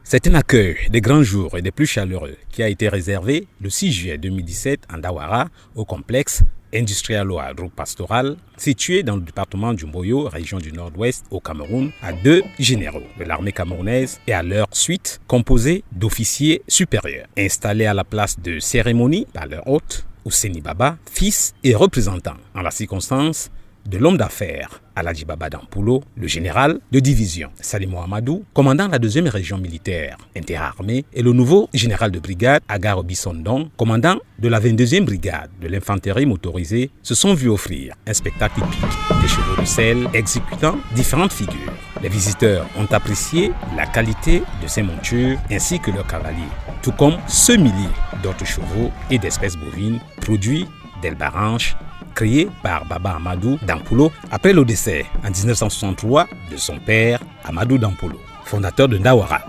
C'est un accueil des grands jours et des plus chaleureux qui a été réservé le 6 juillet 2017 en Dawara au complexe industrialo-agropastoral situé dans le département du Mboyo, région du Nord-Ouest au Cameroun, à 2 généraux de l'armée camerounaise et à leur suite composés d'officiers supérieurs installés à la place de cérémonie par leur hôte, Ouseni Baba, fils et représentant en la circonstance de l'homme d'affaires Aladji Baba Dampulo, le général de division Salimou Amadou, commandant la 2e région militaire interarmée, et le nouveau général de brigade Agar Obisondon, commandant de la 22e brigade de l'infanterie motorisée, se sont vus offrir un spectacle épique des chevaux de selle exécutant différentes figures. Les visiteurs ont apprécié la qualité de ces montures ainsi que leurs cavaliers, tout comme ce millier d'autres chevaux et d'espèces bovines produits d'Elbaranche, créé par Baba Amadou Dampulo après le décès en 1963 de son père Amadou Dampulo, fondateur de Ndawara.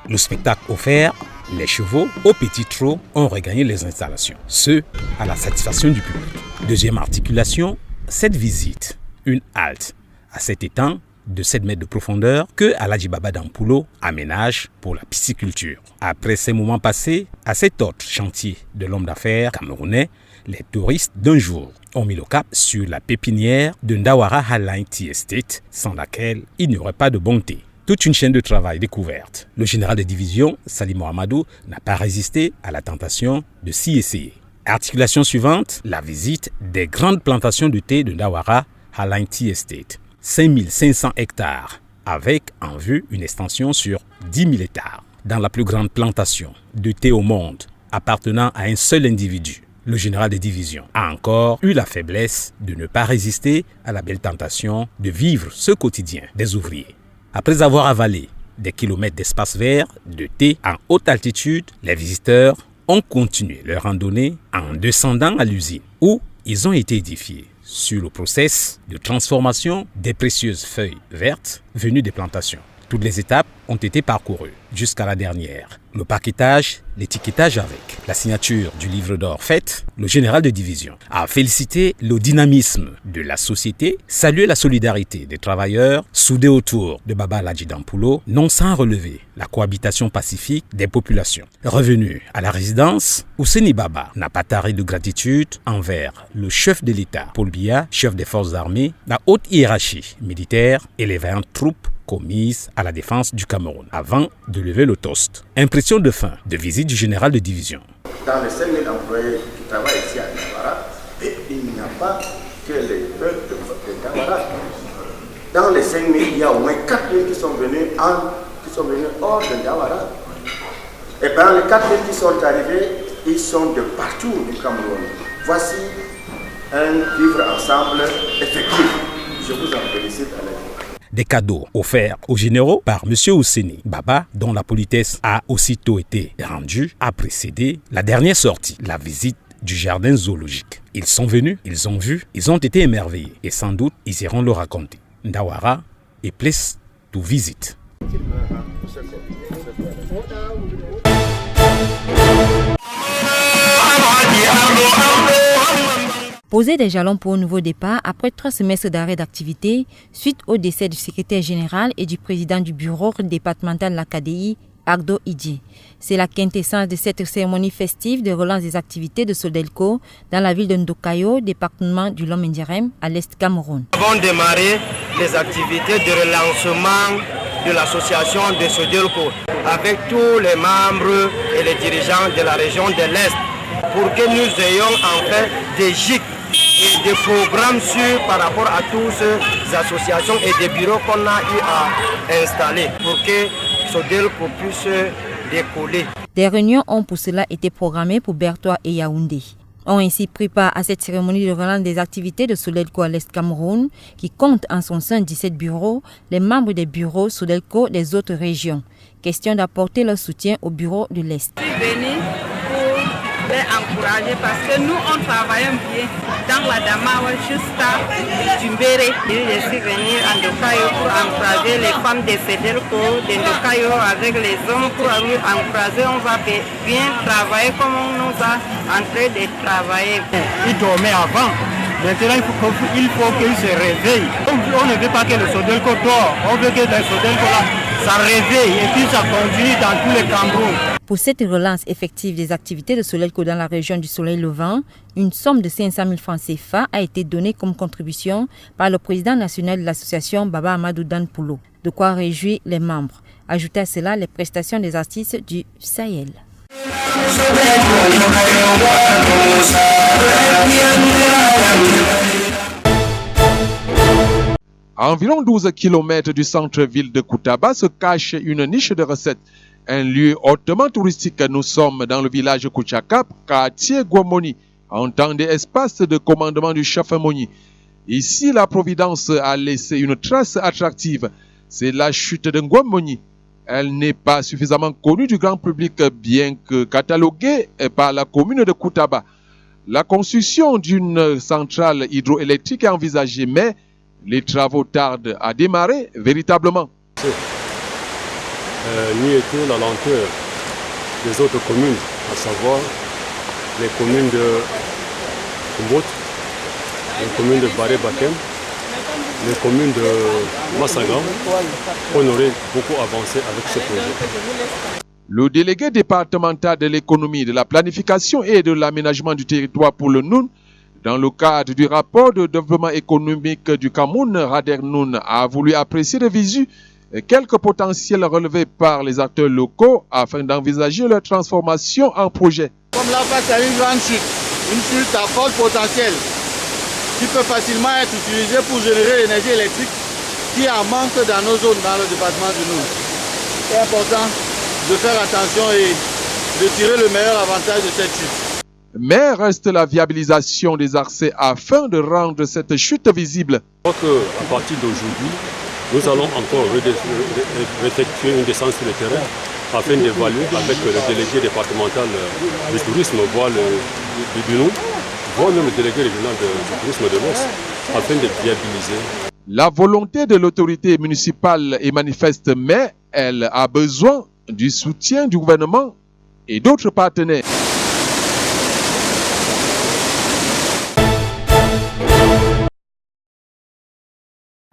Le spectacle offert, les chevaux au petit trot ont regagné les installations, ce à la satisfaction du public. Deuxième articulation, cette visite, une halte à cet étang de 7 mètres de profondeur que Aladji Baba Dampulo aménage pour la pisciculture. Après ces moments passés à cet autre chantier de l'homme d'affaires camerounais, les touristes d'un jour ont mis le cap sur la pépinière de Ndawara Highline Tea Estate, sans laquelle il n'y aurait pas de bonté. Toute une chaîne de travail découverte. Le général de division, Salimou Amadou, n'a pas résisté à la tentation de s'y essayer. Articulation suivante, la visite des grandes plantations de thé de Ndawara Highline Tea Estate. 5500 hectares, avec en vue une extension sur 10 000 hectares. Dans la plus grande plantation de thé au monde, appartenant à un seul individu, le général de division a encore eu la faiblesse de ne pas résister à la belle tentation de vivre ce quotidien des ouvriers. Après avoir avalé des kilomètres d'espace vert de thé en haute altitude, les visiteurs ont continué leur randonnée en descendant à l'usine où ils ont été édifiés sur le process de transformation des précieuses feuilles vertes venues des plantations. Toutes les étapes ont été parcourues jusqu'à la dernière. Le paquetage, l'étiquetage avec la signature du livre d'or faite, le général de division a félicité le dynamisme de la société, salué la solidarité des travailleurs soudés autour de Baba Aladji Dampulo, non sans relever la cohabitation pacifique des populations. Revenu à la résidence, Ouseni Baba n'a pas taré de gratitude envers le chef de l'État, Paul Biya, chef des forces armées, la haute hiérarchie militaire et les vaillantes troupes commises à la défense du Cameroun, avant de lever le toast. Impression de fin de visite du général de division. Dans les 5 000 employés qui travaillent ici à Ndawara, il n'y a pas que les peuples de Ndawara. Dans les 5 000, il y a au moins 4 000 qui sont venus hors de Ndawara. Et parmi les 4 000 qui sont arrivés, ils sont de partout du Cameroun. Voici un vivre ensemble effectif. Je vous en félicite à l'aide. Des cadeaux offerts aux généraux par M. Ouseni Baba, dont la politesse a aussitôt été rendue, a précédé la dernière sortie, la visite du jardin zoologique. Ils sont venus, ils ont vu, ils ont été émerveillés et sans doute ils iront le raconter. Ndawara est place to visit. Poser des jalons pour un nouveau départ après 3 semestres d'arrêt d'activité suite au décès du secrétaire général et du président du bureau départemental de l'Académie, Agdo Idji. C'est la quintessence de cette cérémonie festive de relance des activités de Sodelco dans la ville de Ndokayo, département du Lom-Ndiarème, à l'est Cameroun. Nous avons démarré les activités de relancement de l'association de Sodelco avec tous les membres et les dirigeants de la région de l'Est pour que nous ayons en fait des gîtes et des programmes sûrs par rapport à toutes ces associations et des bureaux qu'on a eu à installer pour que Sodelco puisse décoller. Des réunions ont pour cela été programmées pour Bertois et Yaoundé. Ont ainsi pris part à cette cérémonie de relance des activités de Sodelco à l'Est Cameroun, qui compte en son sein 17 bureaux, les membres des bureaux Sodelco des autres régions. Question d'apporter leur soutien aux bureaux de l'Est. Les encourager parce que nous on travaille bien dans la Damawa jusqu'à Djumbere. Je suis venue à Ndokayo pour encourager les femmes de Sodelco, de Ndokayo avec les hommes pour encourager. On va bien travailler comme on nous a en train de travailler. Il dormait avant. Maintenant, il faut qu'il se réveille. On ne veut pas que le Sodelco dort. On veut que le Sodelco là ça réveille et puis ça continue dans tous les Cameroun. Pour cette relance effective des activités de Solelco dans la région du Soleil Levant, une somme de 500 000 francs CFA a été donnée comme contribution par le président national de l'association Baba Amadou Dan Poulo. De quoi réjouir les membres. Ajoutez à cela les prestations des artistes du Sahel. À environ 12 km du centre-ville de Koutaba se cache une niche de recettes. Un lieu hautement touristique. Nous sommes dans le village Kouchakap, quartier Guamoni, en temps d'espace de commandement du chef Moni. Ici, la Providence a laissé une trace attractive. C'est la chute de Guamoni. Elle n'est pas suffisamment connue du grand public, bien que cataloguée par la commune de Koutaba. La construction d'une centrale hydroélectrique est envisagée, mais les travaux tardent à démarrer véritablement. Ni était la lenteur des autres communes, à savoir les communes de Kumbot, les communes de Baré-Bakem, les communes de Massagam. On aurait beaucoup avancé avec ce projet. Le délégué départemental de l'économie, de la planification et de l'aménagement du territoire pour le Noun, dans le cadre du rapport de développement économique du Cameroun, Rader Noun, a voulu apprécier de visu quelques potentiels relevés par les acteurs locaux afin d'envisager leur transformation en projet. Comme là, c'est une grande chute à fort potentiel qui peut facilement être utilisée pour générer l'énergie électrique qui en manque dans nos zones, dans le département du Nord. C'est important de faire attention et de tirer le meilleur avantage de cette chute. Mais reste la viabilisation des accès afin de rendre cette chute visible. Je crois qu'à partir d'aujourd'hui, nous allons encore effectuer une descente sur le terrain afin d'évaluer avec le délégué départemental du tourisme, voire du Nord, voire même le délégué régional du tourisme de l'Ouest, afin de viabiliser. La volonté de l'autorité municipale est manifeste, mais elle a besoin du soutien du gouvernement et d'autres partenaires.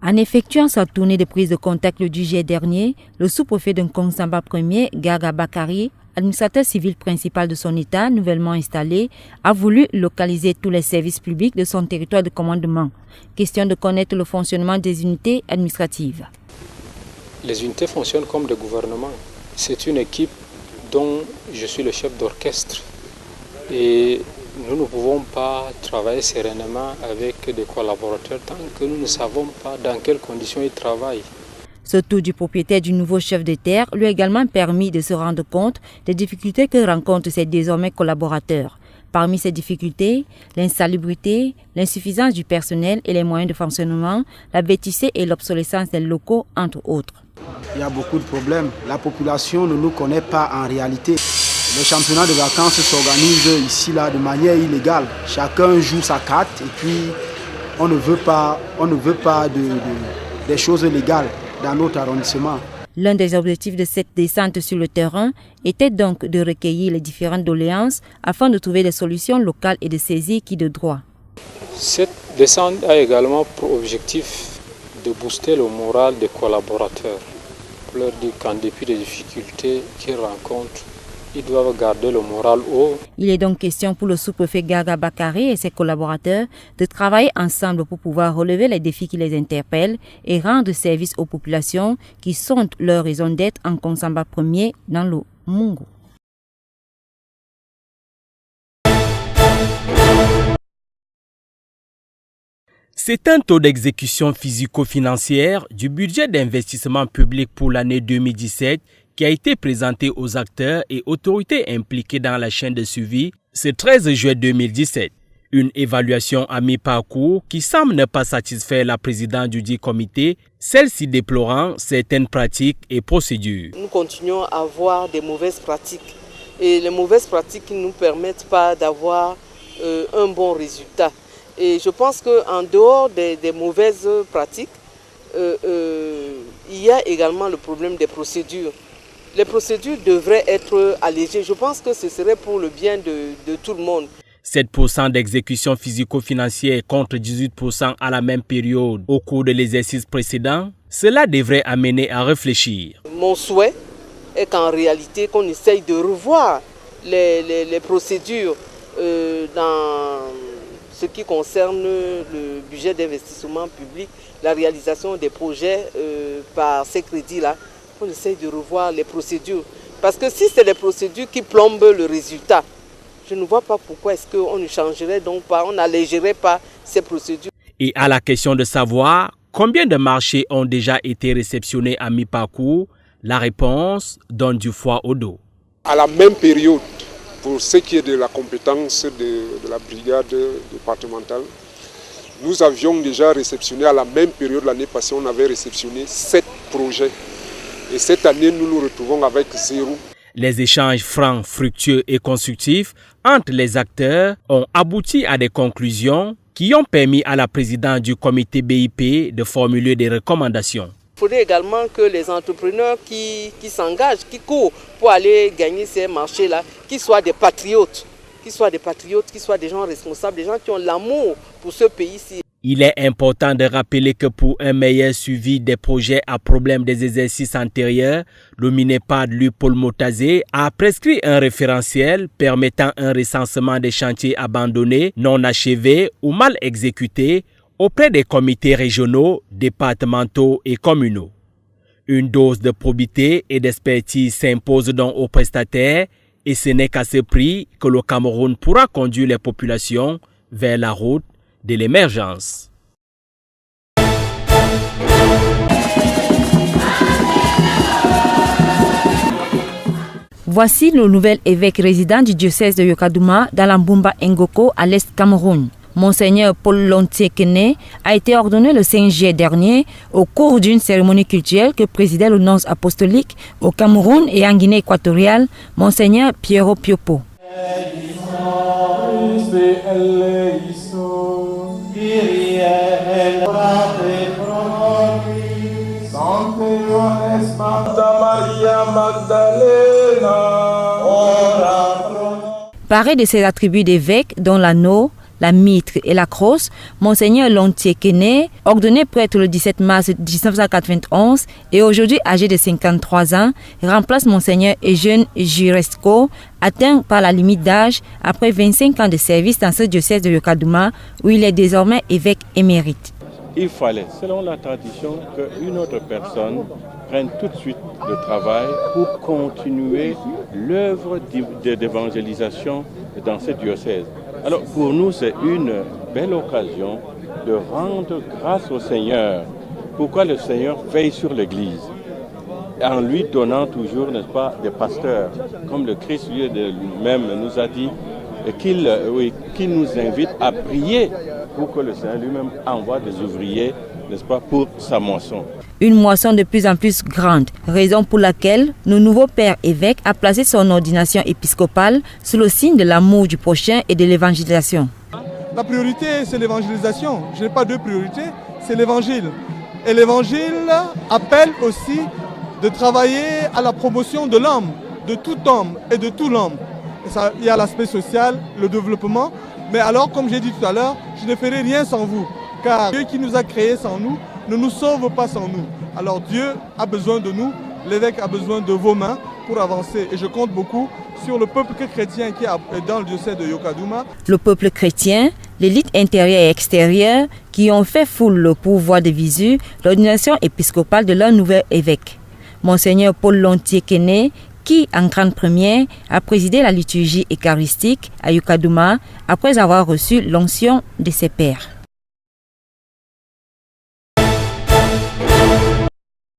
En effectuant sa tournée de prise de contact le 10 juillet dernier, le sous-préfet de Nkongsamba 1er, Gaga Bakari, administrateur civil principal de son État nouvellement installé, a voulu localiser tous les services publics de son territoire de commandement. Question de connaître le fonctionnement des unités administratives. Les unités fonctionnent comme des gouvernements. C'est une équipe dont je suis le chef d'orchestre. Et nous ne pouvons pas travailler sereinement avec des collaborateurs tant que nous ne savons pas dans quelles conditions ils travaillent. Ce tour du propriétaire du nouveau chef de terre lui a également permis de se rendre compte des difficultés que rencontrent ses désormais collaborateurs. Parmi ces difficultés, l'insalubrité, l'insuffisance du personnel et les moyens de fonctionnement, la bêtise et l'obsolescence des locaux, entre autres. Il y a beaucoup de problèmes. La population ne nous connaît pas en réalité. Les championnats de vacances s'organisent ici là de manière illégale. Chacun joue sa carte et puis on ne veut pas des choses légales dans notre arrondissement. L'un des objectifs de cette descente sur le terrain était donc de recueillir les différentes doléances afin de trouver des solutions locales et de saisir qui de droit. Cette descente a également pour objectif de booster le moral des collaborateurs, pour leur dire qu'en dépit des difficultés qu'ils rencontrent, ils doivent garder le moral haut. Il est donc question pour le sous-préfet Gaga Bakari et ses collaborateurs de travailler ensemble pour pouvoir relever les défis qui les interpellent et rendre service aux populations qui sont leur raison d'être en Nkongsamba 1er dans le Mungu. C'est un taux d'exécution physico-financière du budget d'investissement public pour l'année 2017 qui a été présenté aux acteurs et autorités impliqués dans la chaîne de suivi ce 13 juillet 2017. Une évaluation à mi-parcours qui semble ne pas satisfaire la présidente du dit comité, celle-ci déplorant certaines pratiques et procédures. Nous continuons à avoir des mauvaises pratiques et les mauvaises pratiques ne nous permettent pas d'avoir un bon résultat. Et je pense qu'en dehors des mauvaises pratiques, il y a également le problème des procédures. Les procédures devraient être allégées. Je pense que ce serait pour le bien de tout le monde. 7% d'exécution physico-financière contre 18% à la même période au cours de l'exercice précédent. Cela devrait amener à réfléchir. Mon souhait est qu'en réalité, qu'on essaye de revoir les procédures dans ce qui concerne le budget d'investissement public, la réalisation des projets par ces crédits-là, qu'on essaye de revoir les procédures. Parce que si c'est les procédures qui plombent le résultat, je ne vois pas pourquoi est-ce qu'on ne changerait donc pas, on n'allégerait pas ces procédures. Et à la question de savoir combien de marchés ont déjà été réceptionnés à mi-parcours, la réponse donne du foie au dos. À la même période, pour ce qui est de la compétence de la brigade départementale, nous avions déjà réceptionné à la même période l'année passée, on avait réceptionné 7 projets. Et cette année, nous nous retrouvons avec 0. Les échanges francs, fructueux et constructifs entre les acteurs ont abouti à des conclusions qui ont permis à la présidente du comité BIP de formuler des recommandations. Il faudrait également que les entrepreneurs qui s'engagent, qui courent pour aller gagner ces marchés-là, qu'ils soient des patriotes, qu'ils soient des gens responsables, des gens qui ont l'amour pour ce pays-ci. Il est important de rappeler que pour un meilleur suivi des projets à problème des exercices antérieurs, le MINEPAD Paul Motazé a prescrit un référentiel permettant un recensement des chantiers abandonnés, non achevés ou mal exécutés auprès des comités régionaux, départementaux et communaux. Une dose de probité et d'expertise s'impose donc aux prestataires et ce n'est qu'à ce prix que le Cameroun pourra conduire les populations vers la route de l'émergence. Voici le nouvel évêque résident du diocèse de Yokadouma dans la Mbumba Ngoko à l'Est Cameroun. Monseigneur Paul Lontiekene a été ordonné le 5 juillet dernier au cours d'une cérémonie culturelle que présidait le nonce apostolique au Cameroun et en Guinée équatoriale, Monseigneur Piero Piopo. Paré de ses attributs d'évêque, dont l'anneau, la mitre et la crosse, Monseigneur Lontiekene, ordonné prêtre le 17 mars 1991 et aujourd'hui âgé de 53 ans, remplace Monseigneur Eugène Juresco, atteint par la limite d'âge après 25 ans de service dans ce diocèse de Yokadouma où il est désormais évêque émérite. Il fallait, selon la tradition, qu'une autre personne prenne tout de suite le travail pour continuer l'œuvre d'évangélisation dans ce diocèse. Alors pour nous, c'est une belle occasion de rendre grâce au Seigneur. Pourquoi le Seigneur veille sur l'Église en lui donnant toujours, n'est-ce pas, des pasteurs, comme le Christ lui-même nous a dit, qu'il nous invite à prier pour que le Seigneur lui-même envoie des ouvriers, n'est-ce pas, pour sa moisson. Une moisson de plus en plus grande, raison pour laquelle le nouveau père évêque a placé son ordination épiscopale sous le signe de l'amour du prochain et de l'évangélisation. La priorité, c'est l'évangélisation. Je n'ai pas deux priorités, c'est l'évangile. Et l'évangile appelle aussi de travailler à la promotion de l'homme, de tout homme et de tout l'homme. Il y a l'aspect social, le développement. Mais alors, comme j'ai dit tout à l'heure, je ne ferai rien sans vous. Car Dieu qui nous a créés sans nous ne nous sauve pas sans nous. Alors Dieu a besoin de nous, l'évêque a besoin de vos mains pour avancer. Et je compte beaucoup sur le peuple chrétien qui est dans le diocèse de Yokadouma. Le peuple chrétien, l'élite intérieure et extérieure qui ont fait foule pour voir de visu l'ordination épiscopale de leur nouvel évêque. Monseigneur Paul Lontiekene, qui, en grande première, a présidé la liturgie eucharistique à Yokadouma après avoir reçu l'onction de ses pères.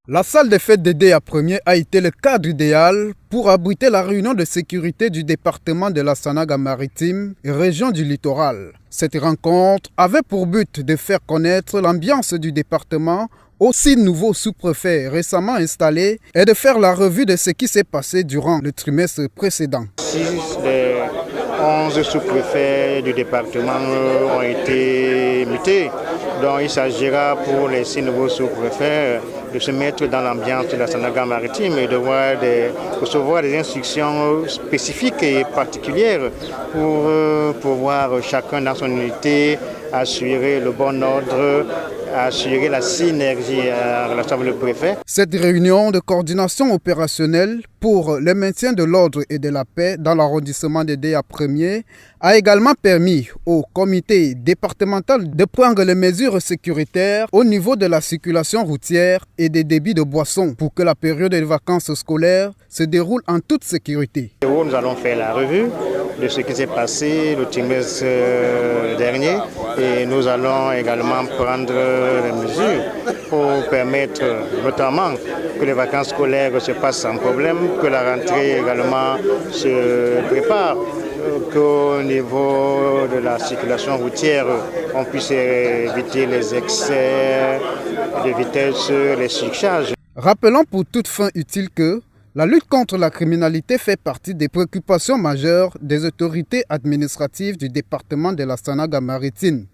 La salle des fêtes d'Edéa Premier a été le cadre idéal pour abriter la réunion de sécurité du département de la Sanaga-Maritime et région du littoral. Cette rencontre avait pour but de faire connaître l'ambiance du département aux 6 nouveaux sous-préfets récemment installés et de faire la revue de ce qui s'est passé durant le trimestre précédent. 6 des 11 sous-préfets du département ont été mutés. Donc il s'agira pour les 6 nouveaux sous-préfets de se mettre dans l'ambiance de la Sanaga-Maritime et de recevoir des instructions spécifiques et particulières pour pouvoir chacun dans son unité assurer le bon ordre assurer la synergie en relation avec le préfet. Cette réunion de coordination opérationnelle pour le maintien de l'ordre et de la paix dans l'arrondissement de Déa 1er a également permis au comité départemental de prendre les mesures sécuritaires au niveau de la circulation routière et des débits de boissons pour que la période de vacances scolaires se déroule en toute sécurité. Nous allons faire la revue de ce qui s'est passé le trimestre dernier et nous allons également prendre les mesures pour permettre notamment que les vacances scolaires se passent sans problème, que la rentrée également se prépare, qu'au niveau de la circulation routière, on puisse éviter les excès de vitesse, les surcharges. Rappelons pour toute fin utile que la lutte contre la criminalité fait partie des préoccupations majeures des autorités administratives du département de la Sanaga-Maritime.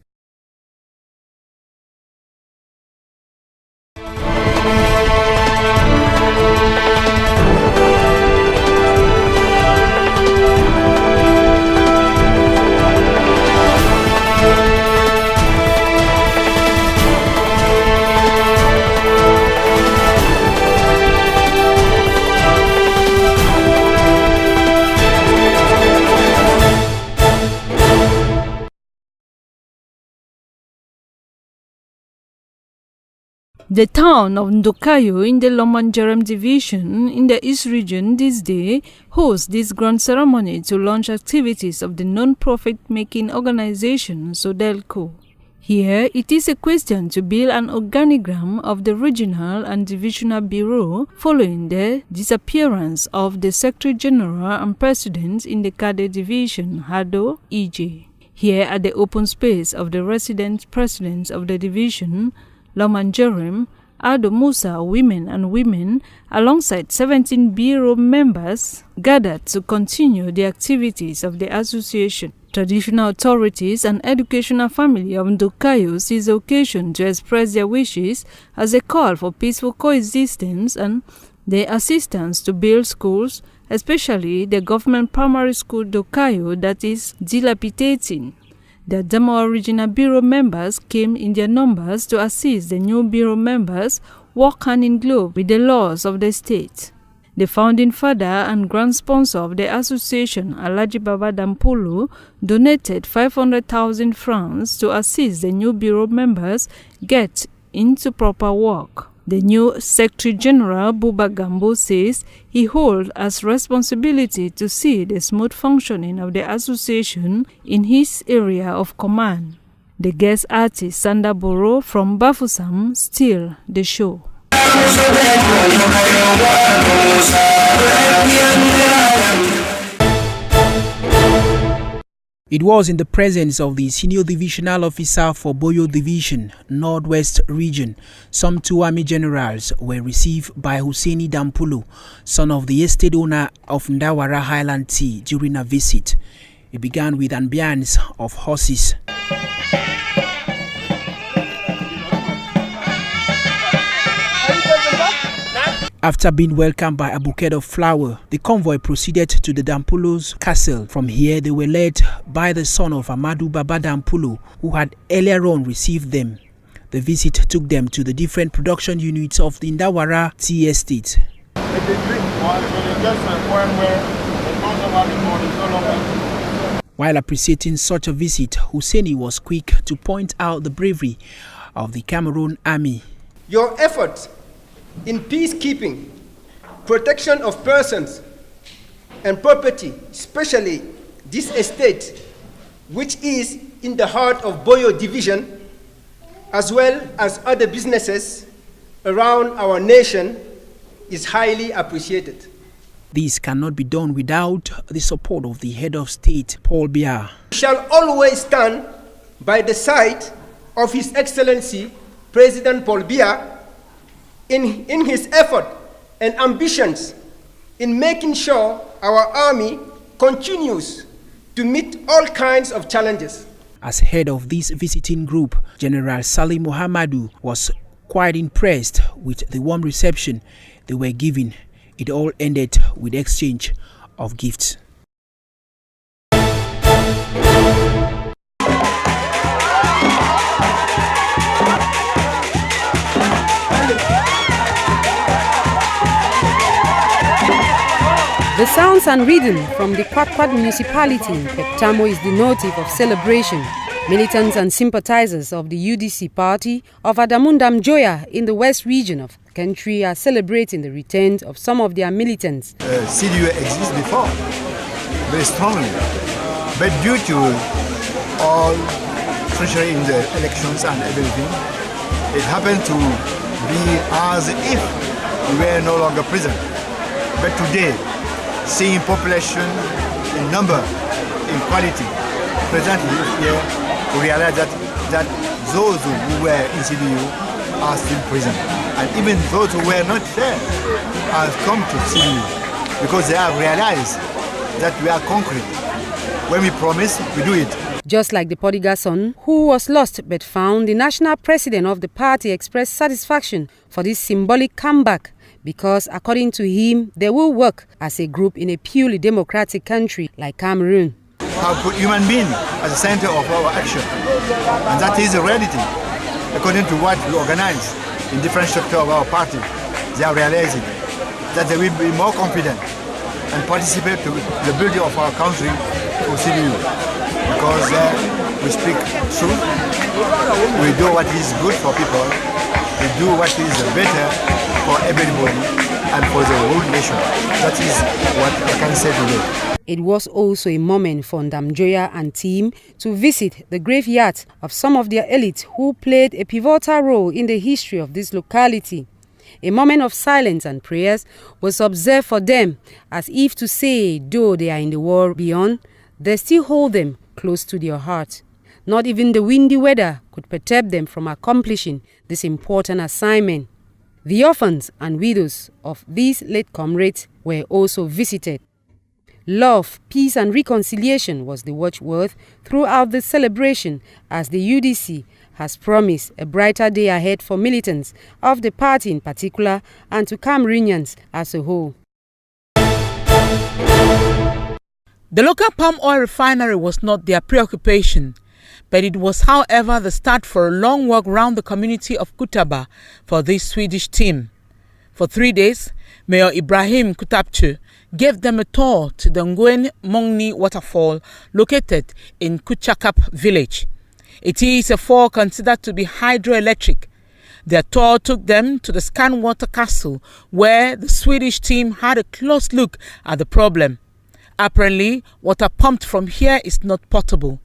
The town of Ndokayo in the Lomanjarem division in the East region this day hosts this grand ceremony to launch activities of the non-profit making organization Sodelco. Here, it is a question to build an organigram of the regional and divisional bureau following the disappearance of the Secretary General and President in the Kade division, Hado EJ. Here at the open space of the resident presidents of the division, Lomanjarem, Ado Musa women and women, alongside 17 bureau members, gathered to continue the activities of the association. Traditional authorities and educational family of Ndokayo seize the occasion to express their wishes as a call for peaceful coexistence and their assistance to build schools, especially the government primary school Ndokayo that is dilapidating. The Adamawa Regional Bureau members came in their numbers to assist the new Bureau members work hand in glove with the laws of the state. The founding father and grand sponsor of the association, Alhaji Baba Dampulu, donated 500,000 francs to assist the new Bureau members get into proper work. The new Secretary General, Buba Gambo, says he holds as responsibility to see the smooth functioning of the association in his area of command. The guest artist, Sanda Boro from Bafusam, steal the show. It was in the presence of the senior divisional officer for Boyo Division, Northwest Region. Some 2 army generals were received by Hussaini Dampulu, son of the estate owner of Ndawara Highland Tea, during a visit. It began with ambience of horses. After being welcomed by a bouquet of flowers, the convoy proceeded to the Dampulu's castle. From here, they were led by the son of Amadu Baba Dampulu, who had earlier on received them. The visit took them to the different production units of the Ndawara Tea Estate. While appreciating such a visit, Hussaini was quick to point out the bravery of the Cameroon army. Your efforts in peacekeeping, protection of persons and property, especially this estate, which is in the heart of Boyo Division, as well as other businesses around our nation, is highly appreciated. This cannot be done without the support of the head of state, Paul Biya. We shall always stand by the side of His Excellency, President Paul Biya, in his effort and ambitions in making sure our army continues to meet all kinds of challenges. As head of this visiting group, General Salim Mohamadu was quite impressed with the warm reception they were given. It all ended with exchange of gifts. The sounds and rhythm from the Kwatkwat municipality in Peptamo is denotive of celebration. Militants and sympathizers of the UDC party of Adamu Ndamjoya in the west region of the country are celebrating the return of some of their militants. CDU exists before, very strongly, but due to all treachery in the elections and everything, it happened to be as if we were no longer present. But today, seeing population in number, in quality, presently here, we realize that those who were in CDU are still present. And even those who were not there have come to CDU because they have realized that we are concrete. When we promise, we do it. Just like the prodigal son, who was lost but found, the national president of the party expressed satisfaction for this symbolic comeback because, according to him, they will work as a group in a purely democratic country like Cameroon. Have put human being at the center of our action, and that is the reality. According to what we organize in different sectors of our party, they are realizing that they will be more confident and participate to the building of our country for CDU. Because we speak truth, we do what is good for people, we do what is better for everybody and for the whole nation. That is what I can say today. It was also a moment for Ndamjoya and team to visit the graveyard of some of their elites who played a pivotal role in the history of this locality. A moment of silence and prayers was observed for them, as if to say, though they are in the world beyond, they still hold them close to their heart. Not even the windy weather could perturb them from accomplishing this important assignment. The orphans and widows of these late comrades were also visited. Love, peace and reconciliation was the watchword throughout the celebration, as the UDC has promised a brighter day ahead for militants of the party in particular and to Cameroonians as a whole. The local palm oil refinery was not their preoccupation, but it was, however, the start for a long walk round the community of Kutaba for this Swedish team. For 3 days, Mayor Ibrahim Kutapchu gave them a tour to the Ngwen Mongni waterfall located in Kuchakap village. It is a fall considered to be hydroelectric. Their tour took them to the Scanwater Castle, where the Swedish team had a close look at the problem. Apparently, water pumped from here is not potable.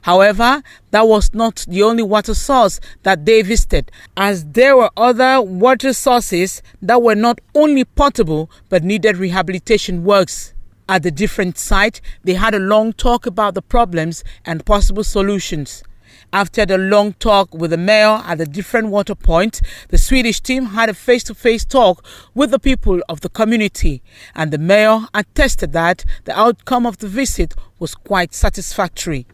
However, that was not the only water source that they visited, as there were other water sources that were not only potable but needed rehabilitation works. At the different sites, they had a long talk about the problems and possible solutions. After the long talk with the mayor at the different water points, the Swedish team had a face-to-face talk with the people of the community, and the mayor attested that the outcome of the visit was quite satisfactory.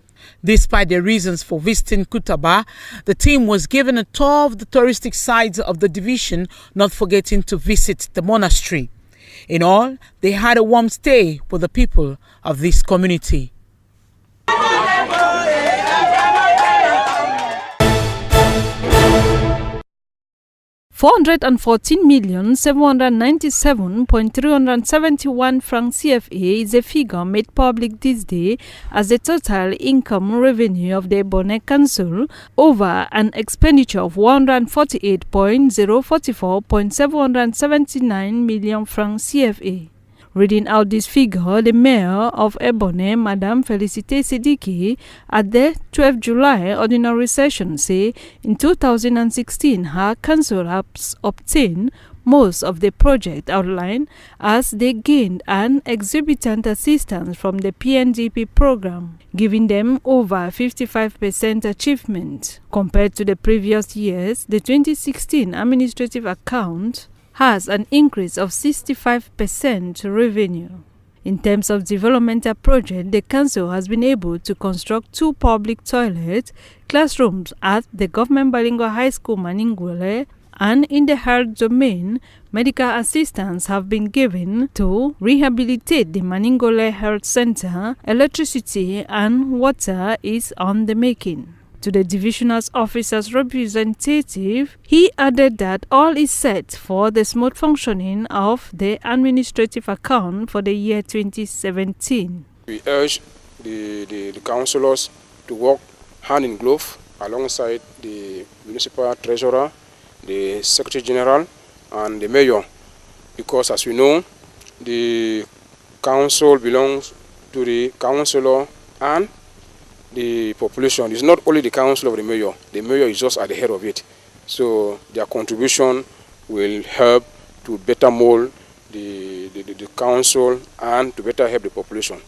Despite their reasons for visiting Kutaba, the team was given a tour of the touristic sites of the division, not forgetting to visit the monastery. In all, they had a warm stay with the people of this community. 414,797,371 francs CFA is a figure made public this day as the total income revenue of the Ebonyi Council over an expenditure of 148.044.779 million francs CFA. Reading out this figure, the mayor of Ebonyi, Madame Felicite Sidiki, at the 12th July ordinary session, say in 2016 her council has obtained most of the project outlined as they gained an exorbitant assistance from the PNGP program, giving them over 55% achievement. Compared to the previous years, the 2016 administrative account has an increase of 65% revenue. In terms of developmental project, the council has been able to construct 2 public toilets, classrooms at the Government Bilingual High School Maningwele, and in the health domain, medical assistance have been given to rehabilitate the Maningole Health Center. Electricity and water is on the making. To the divisional officer's representative, he added that all is set for the smooth functioning of the administrative account for the year 2017. We urge the councillors to work hand in glove alongside the municipal treasurer, the secretary general and the mayor, because as we know, the council belongs to the councillor and the population. It's not only the council of the mayor is just at the head of it. So their contribution will help to better mold the council and to better help the population.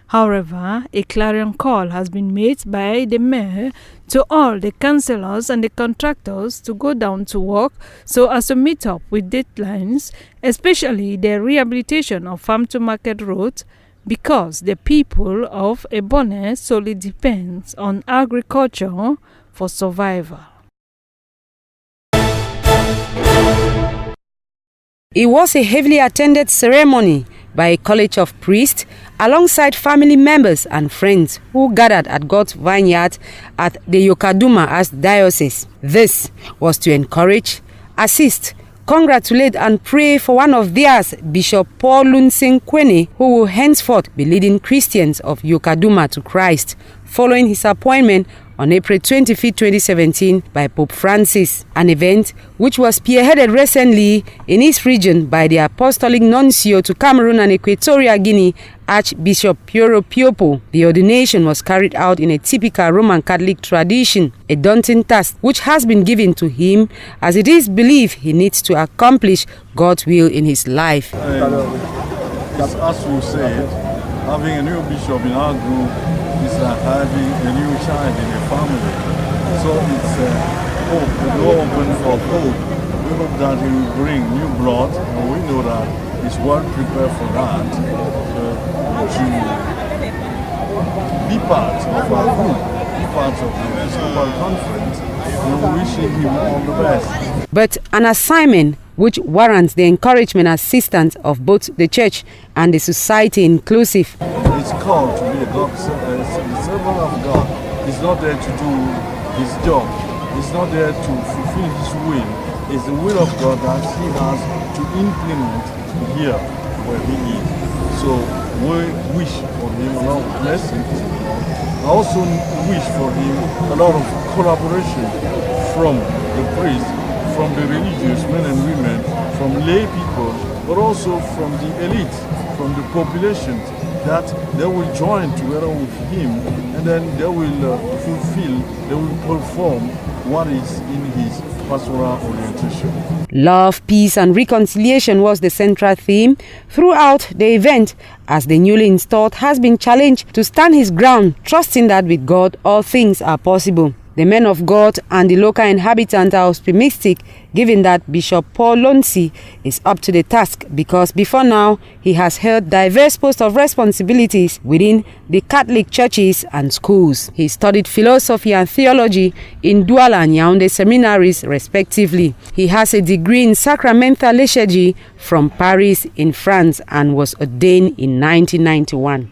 However, a clarion call has been made by the mayor to all the councillors and the contractors to go down to work so as to meet up with deadlines, especially the rehabilitation of Farm to Market Road, because the people of Ebonyi solely depends on agriculture for survival. It was a heavily attended ceremony by a college of priests alongside family members and friends who gathered at God's vineyard at the Yokaduma Archdiocese. This was to encourage, assist, congratulate and pray for one of theirs, Bishop Paul Lunsing Kwene, who will henceforth be leading Christians of Yokaduma to Christ, following his appointment on April 25, 2017 by Pope Francis, an event which was spearheaded recently in his region by the Apostolic Nuncio to Cameroon and Equatorial Guinea, Archbishop Piero Piopo. The ordination was carried out in a typical Roman Catholic tradition, a daunting task which has been given to him as it is believed he needs to accomplish God's will in his life. As we said, having a new bishop in our group is like having a new child in a family. So it's hope, the door open for hope. We hope that he will bring new blood, and we know that he's well prepared for that, to be part of our group, be part of the Episcopal Conference, and we're wishing him all the best. But an assignment which warrants the encouragement and assistance of both the church and the society inclusive. It's called to be a servant of God. He's not there to do his job. He's not there to fulfill his will. It's the will of God that he has to implement here where he is. So we wish for him a lot of blessings. I also wish for him a lot of collaboration from the priests, from the religious men and women, from lay people, but also from the elite, from the population, that they will join together with him, and then they will fulfill, they will perform what is in his pastoral orientation. Love, peace and reconciliation was the central theme throughout the event, as the newly installed has been challenged to stand his ground, trusting that with God all things are possible. The men of God and the local inhabitants are optimistic, given that Bishop Paul Lunsing is up to the task, because before now he has held diverse posts of responsibilities within the Catholic churches and schools. He studied philosophy and theology in Douala and Yaoundé seminaries respectively. He has a degree in sacramental liturgy from Paris in France and was ordained in 1991.